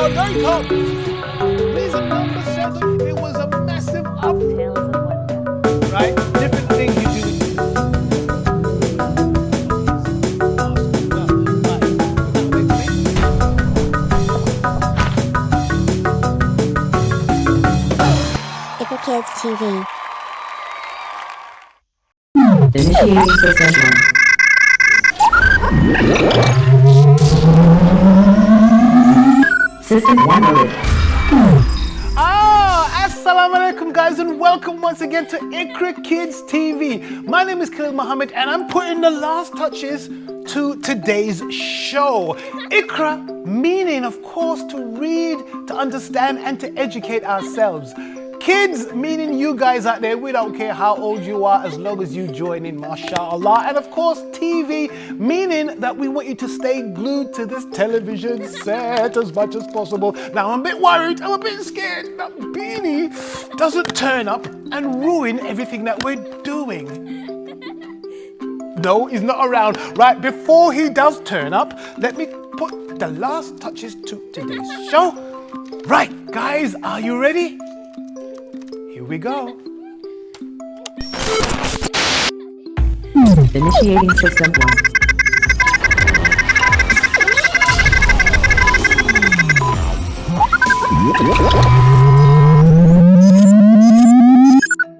Oh, there he comes. Reason number 7, it was a massive up. Tales of wonder. Right? Different things you do. Iqra Kids TV. Initiating system 1. System 1 loaded. Assalamu alaikum guys, and welcome once again to Iqra Kids TV. My name is Khaleel Muhammad and I'm putting the last touches to today's show. Iqra, meaning of course to read, to understand and to educate ourselves. Kids, meaning you guys out there, we don't care how old you are as long as you join in, mashallah. And of course, TV, meaning that we want you to stay glued to this television set as much as possible. Now, I'm a bit worried, I'm a bit scared that Beanie doesn't turn up and ruin everything that we're doing. No, he's not around. Right, before he does turn up, let me put the last touches to today's show. Right, guys, are you ready? Here we go. Initiating system 1.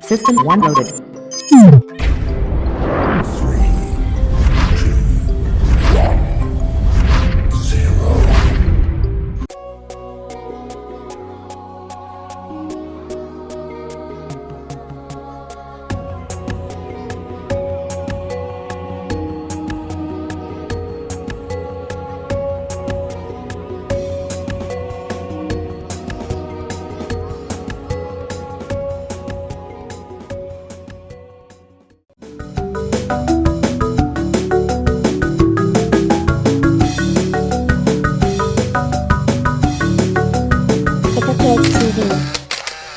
System 1 loaded.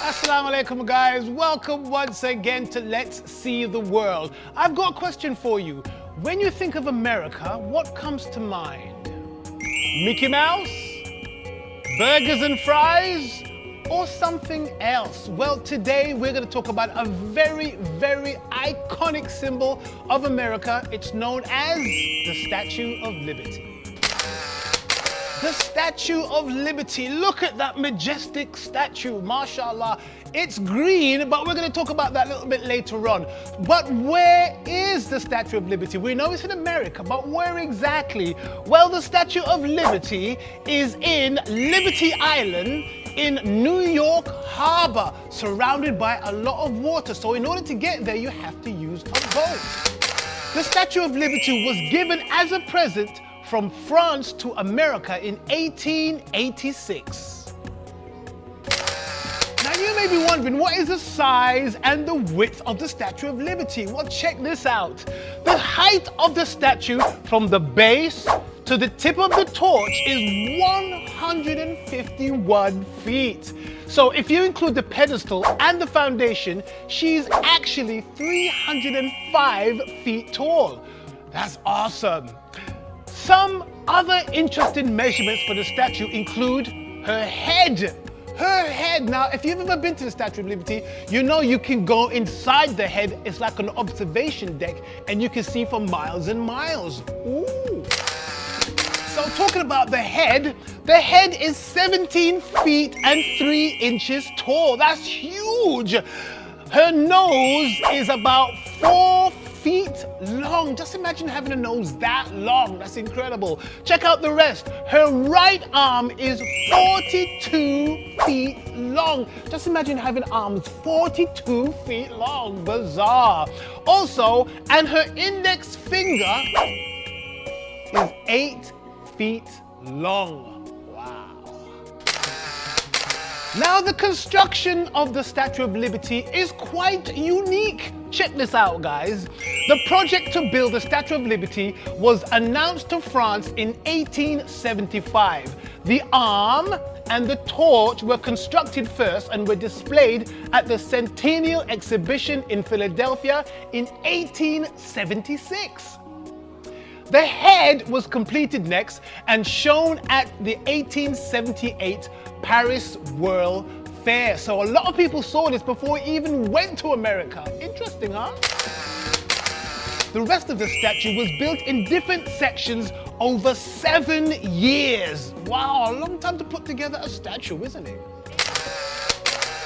Assalamu alaikum guys, welcome once again to Let's See the World. I've got a question for you. When you think of America, what comes to mind? Mickey Mouse? Burgers and fries? Or something else? Well, today we're going to talk about a very, very iconic symbol of America. It's known as the Statue of Liberty. The Statue of Liberty. Look at that majestic statue, mashallah. It's green, but we're going to talk about that a little bit later on. But where is the Statue of Liberty? We know it's in America, but where exactly? Well, the Statue of Liberty is in Liberty Island in New York Harbor, surrounded by a lot of water. So in order to get there, you have to use a boat. The Statue of Liberty was given as a present from France to America in 1886. Now you may be wondering, what is the size and the width of the Statue of Liberty? Well, check this out. The height of the statue from the base to the tip of the torch is 151 feet. So if you include the pedestal and the foundation, she's actually 305 feet tall. That's awesome. Some other interesting measurements for the statue include her head. Her head. Now, if you've ever been to the Statue of Liberty, you know you can go inside the head. It's like an observation deck, and you can see for miles and miles. Ooh. So talking about the head is 17 feet and 3 inches tall. That's huge. Her nose is about 4 feet long. Just imagine having a nose that long. That's incredible. Check out the rest. Her right arm is 42 feet long. Just imagine having arms 42 feet long. Bizarre. Also, and her index finger is 8 feet long. Now, the construction of the Statue of Liberty is quite unique. Check this out, guys. The project to build the Statue of Liberty was announced to France in 1875. The arm and the torch were constructed first and were displayed at the Centennial Exhibition in Philadelphia in 1876. The head was completed next and shown at the 1878 Paris World Fair. So a lot of people saw this before it even went to America. Interesting, huh? The rest of the statue was built in different sections over 7 years. Wow, a long time to put together a statue, isn't it?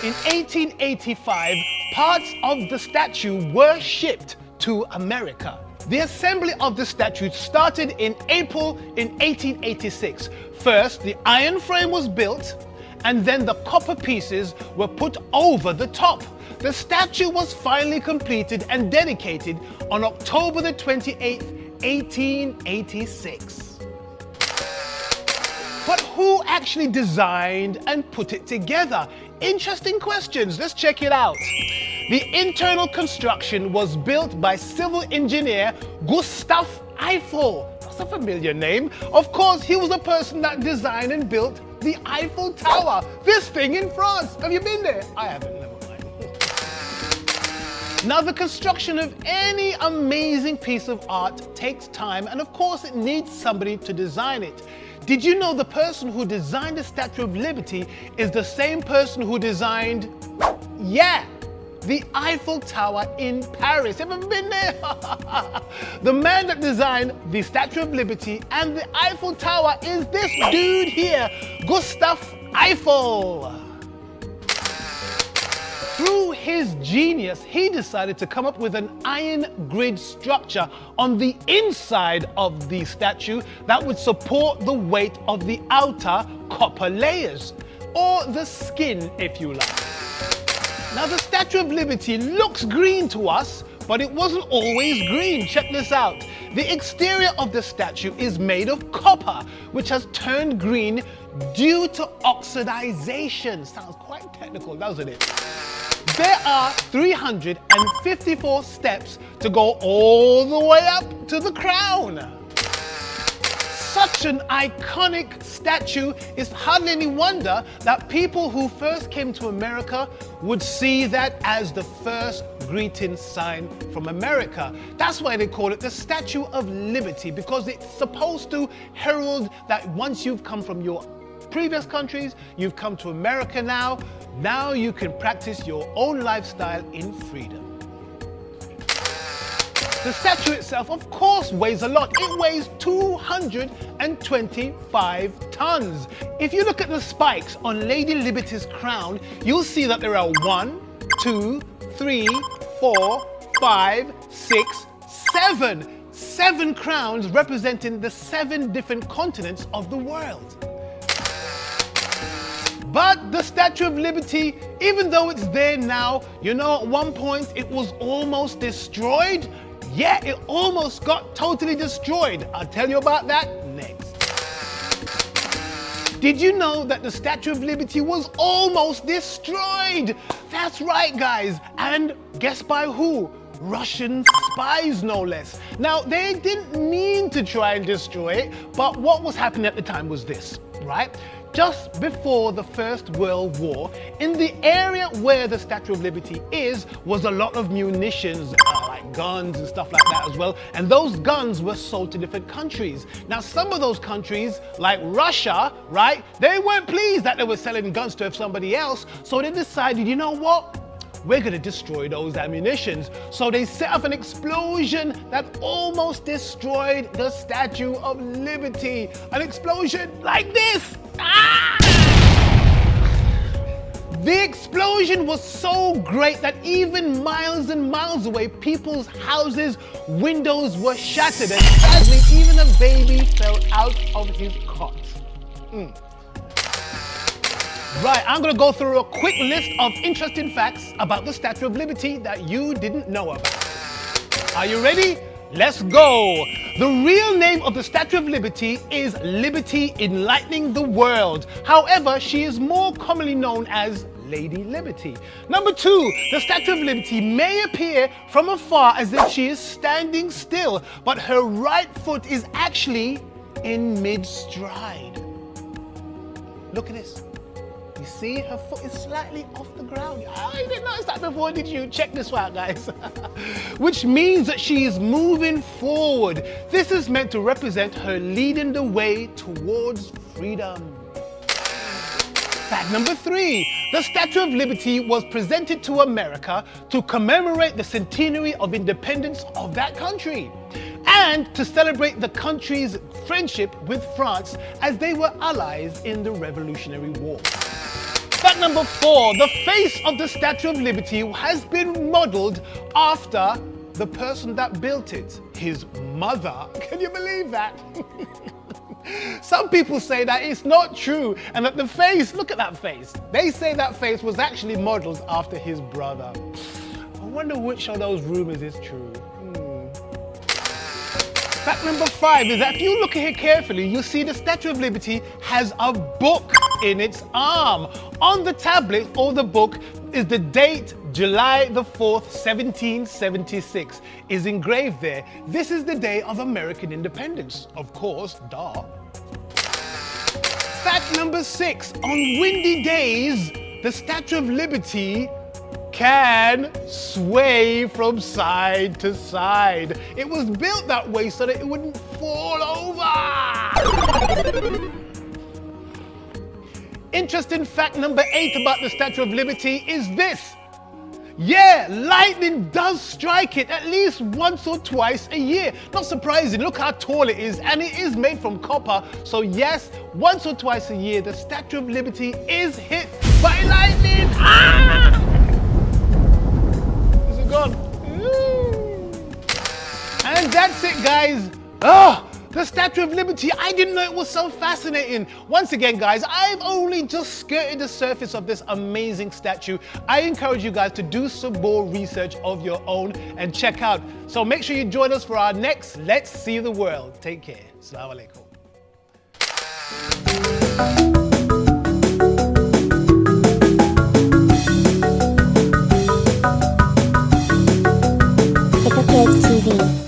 In 1885, parts of the statue were shipped to America. The assembly of the statue started in April in 1886. First, the iron frame was built, and then the copper pieces were put over the top. The statue was finally completed and dedicated on October the 28th, 1886. But who actually designed and put it together? Interesting questions. Let's check it out. The internal construction was built by civil engineer Gustav Eiffel. That's a familiar name. Of course, he was the person that designed and built the Eiffel Tower. This thing in France. Have you been there? I haven't. Never mind. Now, the construction of any amazing piece of art takes time, and of course, it needs somebody to design it. Did you know the person who designed the Statue of Liberty is the same person who designed, the Eiffel Tower in Paris? Ever been there? The man that designed the Statue of Liberty and the Eiffel Tower is this dude here, Gustav Eiffel. Through his genius, he decided to come up with an iron grid structure on the inside of the statue that would support the weight of the outer copper layers, or the skin, if you like. Now, the Statue of Liberty looks green to us, but it wasn't always green. Check this out. The exterior of the statue is made of copper, which has turned green due to oxidization. Sounds quite technical, doesn't it? There are 354 steps to go all the way up to the crown. Such an iconic statue, it's hardly any wonder that people who first came to America would see that as the first greeting sign from America. That's why they call it the Statue of Liberty, because it's supposed to herald that once you've come from your previous countries, you've come to America now you can practice your own lifestyle in freedom. The statue itself, of course, weighs a lot. It weighs 225 tons. If you look at the spikes on Lady Liberty's crown, you'll see that there are 1, 2, 3, 4, 5, 6, 7. 7 crowns representing the 7 different continents of the world. But the Statue of Liberty, even though it's there now, you know, at one point it was almost destroyed. Yeah, it almost got totally destroyed. I'll tell you about that next. Did you know that the Statue of Liberty was almost destroyed? That's right, guys. And guess by who? Russian spies, no less. Now, they didn't mean to try and destroy it, but what was happening at the time was this, right? Just before the First World War, in the area where the Statue of Liberty was a lot of munitions, like guns and stuff like that as well. And those guns were sold to different countries. Now, some of those countries, like Russia, right, they weren't pleased that they were selling guns to somebody else. So they decided, you know what? We're going to destroy those ammunitions. So they set up an explosion that almost destroyed the Statue of Liberty. An explosion like this. Ah! The explosion was so great that even miles and miles away, people's houses' windows were shattered, and sadly, even a baby fell out of his cot. Right, I'm gonna go through a quick list of interesting facts about the Statue of Liberty that you didn't know about. Are you ready? Let's go. The real name of the Statue of Liberty is Liberty Enlightening the World. However, she is more commonly known as Lady Liberty. Number 2, the Statue of Liberty may appear from afar as if she is standing still, but her right foot is actually in mid-stride. Look at this. You see, her foot is slightly off the ground. I didn't notice that before, did you? Check this out, guys. Which means that she is moving forward. This is meant to represent her leading the way towards freedom. Fact number 3, the Statue of Liberty was presented to America to commemorate the centenary of independence of that country and to celebrate the country's friendship with France as they were allies in the Revolutionary War. Fact number 4, the face of the Statue of Liberty has been modeled after the person that built it, his mother. Can you believe that? Some people say that it's not true and that the face, look at that face. They say that face was actually modeled after his brother. I wonder which of those rumors is true. Fact number 5 is that if you look at it carefully, you'll see the Statue of Liberty has a book in its arm. On the tablet or the book is the date July the 4th, 1776 is engraved there. This is the day of American independence. Of course, duh. Fact number 6, on windy days, the Statue of Liberty can sway from side to side. It was built that way so that it wouldn't fall over. Interesting fact number 8 about the Statue of Liberty is this. Yeah, lightning does strike it at least once or twice a year. Not surprising, look how tall it is, and it is made from copper. So yes, once or twice a year, the Statue of Liberty is hit by lightning. Ah! Is it gone? And that's it, guys. Oh, the Statue of Liberty, I didn't know it was so fascinating. Once again, guys, I've only just skirted the surface of this amazing statue. I encourage you guys to do some more research of your own and check out. So make sure you join us for our next Let's See the World. Take care. Assalamu alaikum. Iqra Kids TV.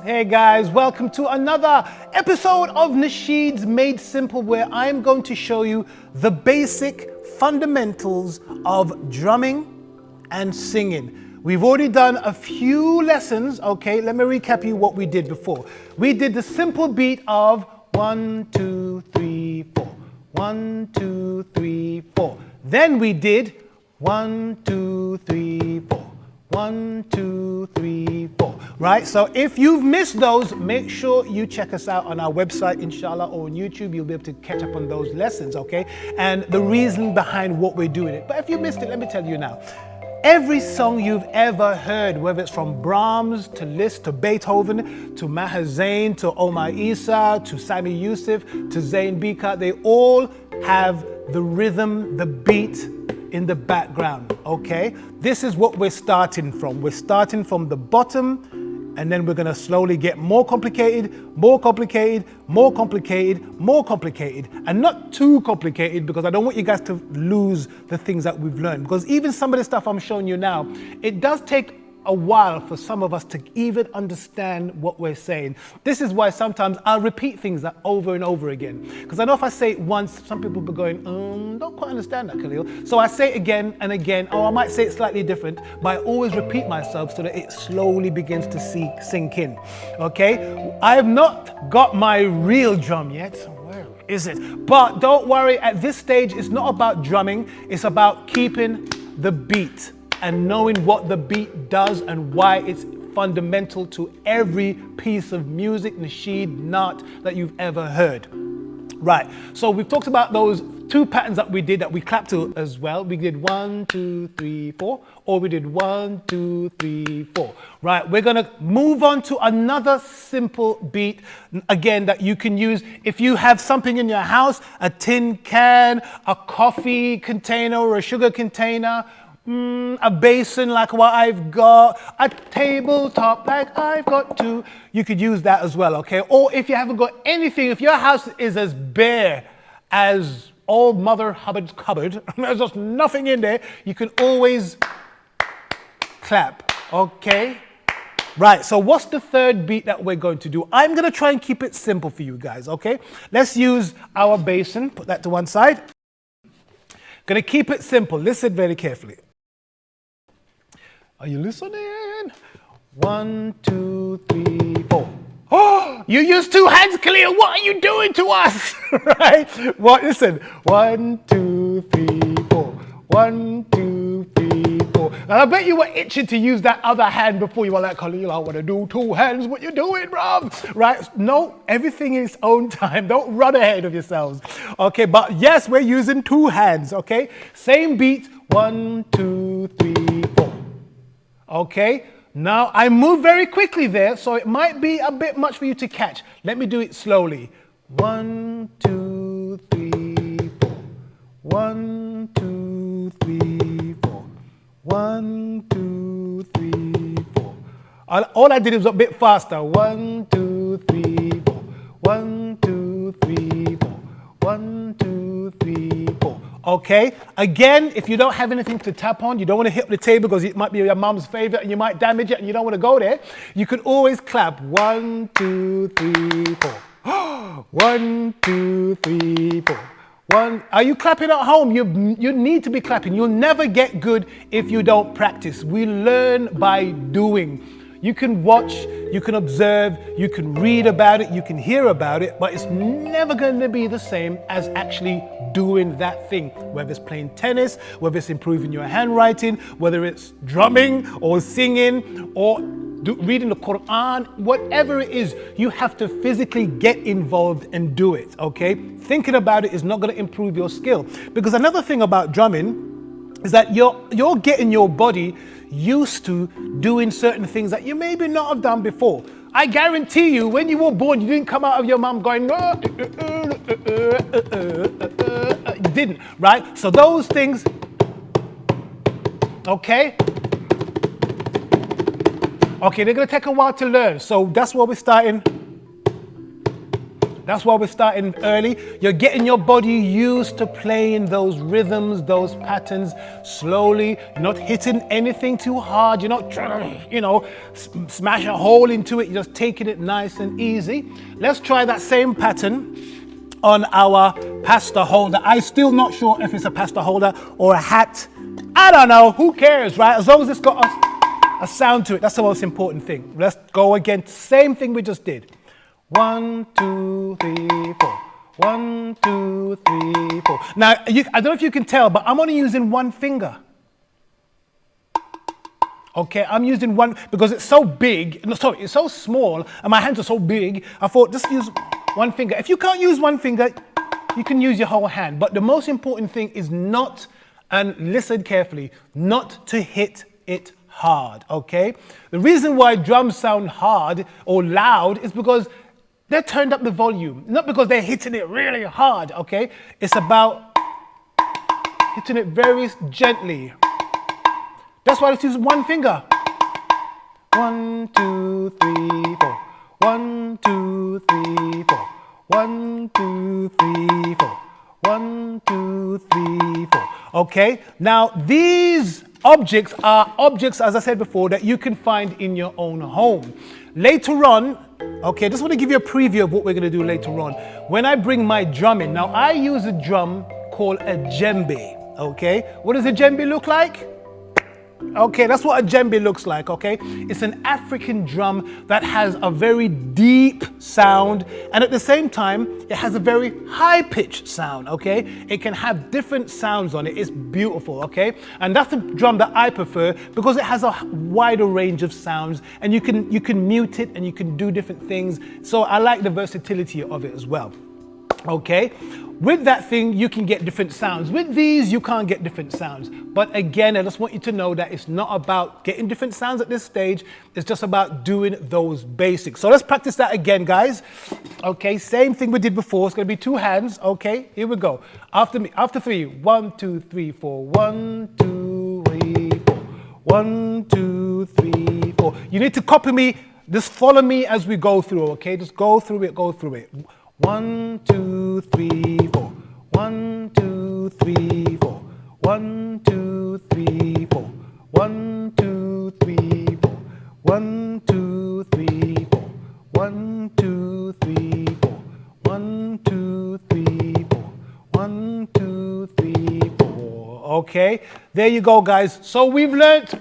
Hey guys, welcome to another episode of Nasheed's Made Simple, where I'm going to show you the basic fundamentals of drumming and singing. We've already done a few lessons, okay? Let me recap you what we did before. We did the simple beat of 1, 2, 3, 4. 1, 2, 3, 4. Then we did 1, 2, 3, 4. 1, 2, 3, 4. Right? So if you've missed those, make sure you check us out on our website, inshallah, or on YouTube. You'll be able to catch up on those lessons, okay? And the reason behind what we're doing it. But if you missed it, let me tell you now. Every song you've ever heard, whether it's from Brahms to Liszt to Beethoven to Maher Zain to Omar Isa to Sami Yusuf to Zayn Bika, they all have the rhythm, the beat in the background, okay? This is what we're starting from. We're starting from the bottom, and then we're gonna slowly get more complicated, more complicated, more complicated, more complicated, and not too complicated, because I don't want you guys to lose the things that we've learned. Because even some of the stuff I'm showing you now, it does take a while for some of us to even understand what we're saying. This is why sometimes I'll repeat things that over and over again. Because I know if I say it once, some people will be going, don't quite understand that, Khaleel. So I say it again and again, or I might say it slightly different, but I always repeat myself so that it slowly begins to sink in, okay? I have not got my real drum yet. Where is it? But don't worry, at this stage, it's not about drumming, it's about keeping the beat and knowing what the beat does and why it's fundamental to every piece of music, nasheed, naat that you've ever heard. Right, so we've talked about those two patterns that we did that we clapped to as well. We did 1, 2, 3, 4, or we did 1, 2, 3, 4. Right, we're gonna move on to another simple beat, again, that you can use if you have something in your house, a tin can, a coffee container or a sugar container, a basin like what I've got, a tabletop like I've got too. You could use that as well, okay? Or if you haven't got anything, if your house is as bare as old Mother Hubbard's cupboard, there's just nothing in there, you can always clap, okay? Right, so what's the third beat that we're going to do? I'm gonna try and keep it simple for you guys, okay? Let's use our basin, put that to one side. Gonna keep it simple, listen very carefully. Are you listening? 1, 2, 3, 4. Oh, you use two hands, Khaleel. What are you doing to us? Right? What? Listen. 1, 2, 3, 4. 1, 2, 3, 4. And I bet you were itching to use that other hand before. You were like, Khaleel, I want to do two hands. What you doing, bruv? Right? No, everything in its own time. Don't run ahead of yourselves. Okay, but yes, we're using two hands. Okay, same beat. 1, 2, 3, 4. Okay, now I move very quickly there, so it might be a bit much for you to catch. Let me do it slowly. 1, 2, 3, 4. 1, 2, 3, 4. 1, 2, 3, 4. All I did was a bit faster. 1, 2, 3, 4. 1, 2, 3, 4. 1, 2, 3, 4. Okay, again, if you don't have anything to tap on, you don't want to hit the table because it might be your mom's favorite and you might damage it and you don't want to go there, you can always clap 1, 2, 3, 4. 1, 2, 3, 4. Are you clapping at home? You need to be clapping. You'll never get good if you don't practice. We learn by doing. You can watch, you can observe, you can read about it, you can hear about it, but it's never going to be the same as actually doing that thing. Whether it's playing tennis, whether it's improving your handwriting, whether it's drumming or singing or reading the Quran, whatever it is, you have to physically get involved and do it, okay? Thinking about it is not going to improve your skill. Because another thing about drumming is that you're getting your body used to doing certain things that you maybe not have done before. I guarantee you, when you were born, you didn't come out of your mum going, you didn't, right? So those things, okay? Okay, they're gonna take a while to learn. So that's why we're starting. That's why we're starting early. You're getting your body used to playing those rhythms, those patterns slowly. You're not hitting anything too hard. You're not trying to, smash a hole into it. You're just taking it nice and easy. Let's try that same pattern on our pasta holder. I'm still not sure if it's a pasta holder or a hat. I don't know. Who cares, right? As long as it's got a sound to it. That's the most important thing. Let's go again. Same thing we just did. 1, 2, 3, 4. 1, 2, 3, 4. Now, I don't know if you can tell, but I'm only using one finger. Okay, I'm using one because it's so big. No, sorry, it's so small, and my hands are so big. I thought just use one finger. If you can't use one finger, you can use your whole hand. But the most important thing is not, and listen carefully, not to hit it hard. Okay. The reason why drums sound hard or loud is because they turned up the volume, not because they're hitting it really hard, okay? It's about hitting it very gently. That's why let's use one finger. 1, 2, 3, 4. 1, 2, 3, 4. 1, 2, 3, 4. 1, 2, 3, 4. Okay, now these objects are objects, as I said before, that you can find in your own home. Later on, okay, just want to give you a preview of what we're going to do later on. When I bring my drum in, now I use a drum called a djembe, okay? What does a djembe look like? Okay, that's what a djembe looks like, okay? It's an African drum that has a very deep sound, and at the same time, it has a very high-pitched sound, okay? It can have different sounds on it. It's beautiful, okay? And that's the drum that I prefer because it has a wider range of sounds, and you can mute it and you can do different things. So I like the versatility of it as well. Okay, with that thing you can get different sounds. With these you can't get different sounds. But again, I just want you to know that it's not about getting different sounds at this stage. It's just about doing those basics. So let's practice that again, guys. Okay, same thing we did before. It's going to be 2 hands. Okay, here we go. After me, after 3. 1, 2, 3, 4. 1, 2, 3, 4. 1, 2, 3, 4. You need to copy me. Just follow me as we go through. Okay, just go through it. Go through it. 1, 2, 3, 4. 1, 2, 3, 4. 1, 2, 3, 4. 1, 2, 3, 4. 1, 2, 3, 4. 1, 2, 3, 4. 1, 2, 3, 4. 1, 2, 3, 4. Okay, there you go, guys. So we've learnt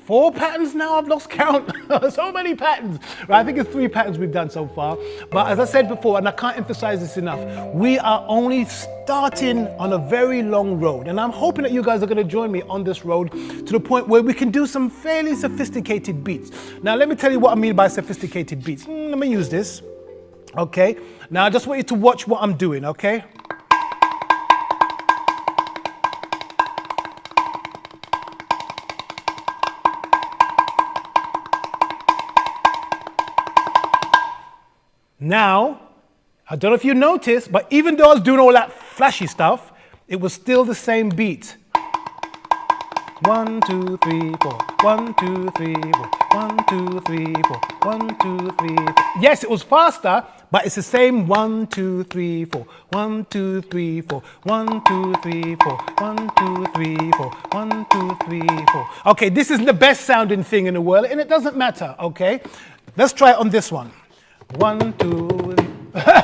4 patterns now. I've lost count. So many patterns. Right, I think it's 3 patterns we've done so far. But as I said before, and I can't emphasize this enough, we are only starting on a very long road. And I'm hoping that you guys are going to join me on this road to the point where we can do some fairly sophisticated beats. Now, let me tell you what I mean by sophisticated beats. Let me use this. Okay. Now, I just want you to watch what I'm doing, okay? Now, I don't know if you noticed, but even though I was doing all that flashy stuff, it was still the same beat. 1, 2, 3, 4. 1, 2, 3, 4. 1, 2, 3, 4. 1, 2, 3, 4. Yes, it was faster, but it's the same 1, 2, 3, 4. 1, 2, 3, 4. 1, 2, 3, 4. 1, 2, 3, 4. 1, 2, 3, 4. Okay, this isn't the best sounding thing in the world, and it doesn't matter, okay? Let's try it on this one. 1, 2,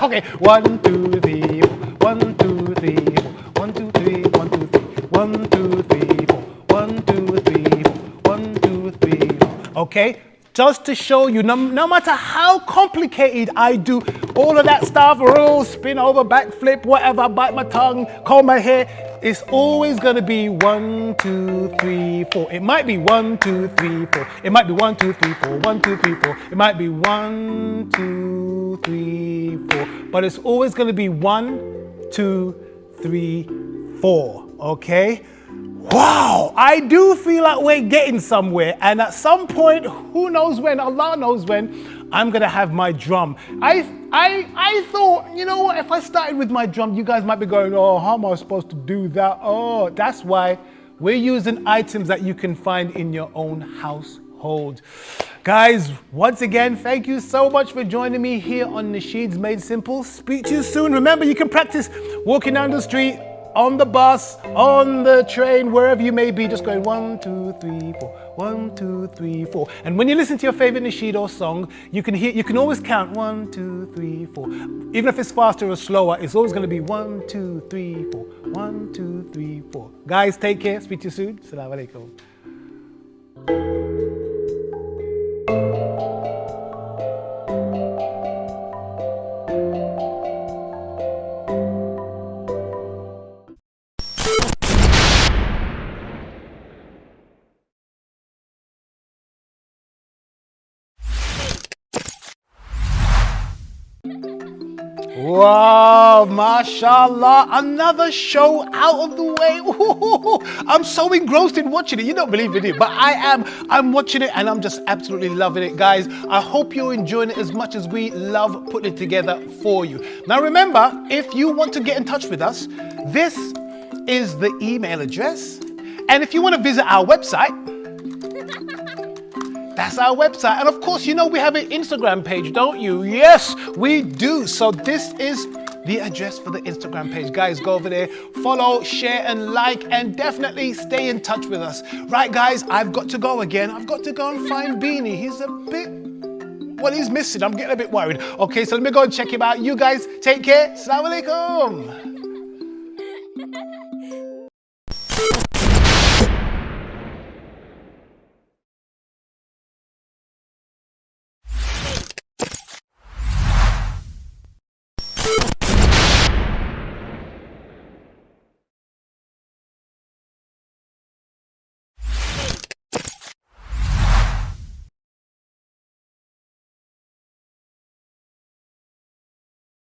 okay, 1, 2, 3, 4. 1, 2, 3, 4. 1, 2, 3, 1, 2, 3. 1, 2, 3, 4. 1, 2, 3, 4. 1, 2, 3, 4. Okay, just to show you, no matter how complicated I do all of that stuff, roll, spin over, backflip, whatever, bite my tongue, comb my hair, it's always going to be 1, 2, 3, 4. It might be 1, 2, 3, 4. It might be 1, 2, 3, 4. 1, 2, 3, 4. It might be 1, 2, 3, 4. But it's always going to be 1, 2, 3, 4. Okay? Wow, I do feel like we're getting somewhere, and at some point, who knows when, Allah knows when, I'm gonna have my drum. I thought, you know what, if I started with my drum, you guys might be going, oh, how am I supposed to do that? Oh, that's why we're using items that you can find in your own household. Guys, once again, thank you so much for joining me here on Nasheed's Made Simple. Speak to you soon. Remember, you can practice walking down the street, on the bus, on the train, wherever you may be, just going 1, 2, 3, 4, 1, 2, 3, 4. And when you listen to your favorite nasheed or song, you can always count 1, 2, 3, 4. Even if it's faster or slower, it's always going to be 1, 2, 3, 4, 1, 2, 3, 4. Guys, take care. Speak to you soon. Assalamu alaikum. Wow, mashallah, another show out of the way. Ooh, I'm so engrossed in watching it. You don't believe it, but I'm watching it and I'm just absolutely loving it, guys. I hope you're enjoying it as much as we love putting it together for you. Now remember, if you want to get in touch with us, this is the email address. And if you want to visit our website, that's our website. And of course, you know we have an Instagram page, don't you? Yes, we do. So this is the address for the Instagram page. Guys, go over there, follow, share, and like, and definitely stay in touch with us. Right, guys, I've got to go again. I've got to go and find Beanie. He's a bit, well, he's missing. I'm getting a bit worried. Okay, so let me go and check him out. You guys, take care. Assalamu alaikum.